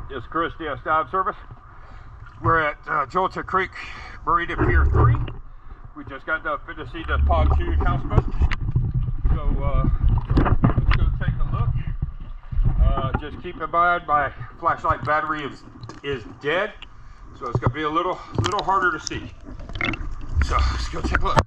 This is Chris, DS Dive Service. We're at Jolta Creek, Marina Pier 3. We just got done to see the pontoon houseboat. So let's go take a look. Just keep in mind my flashlight battery is dead, so it's going to be a little harder to see. So let's go take a look.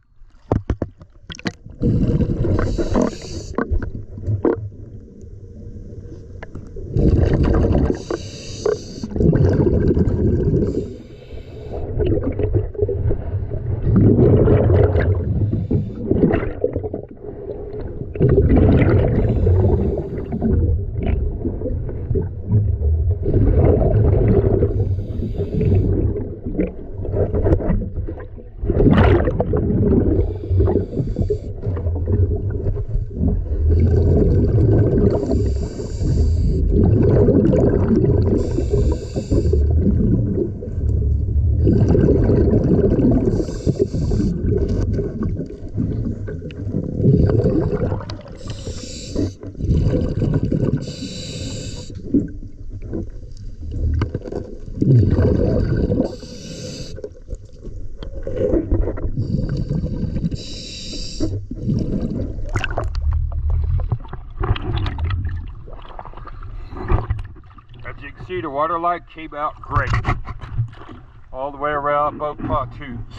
As you can see, the water light came out great all the way around both pontoons.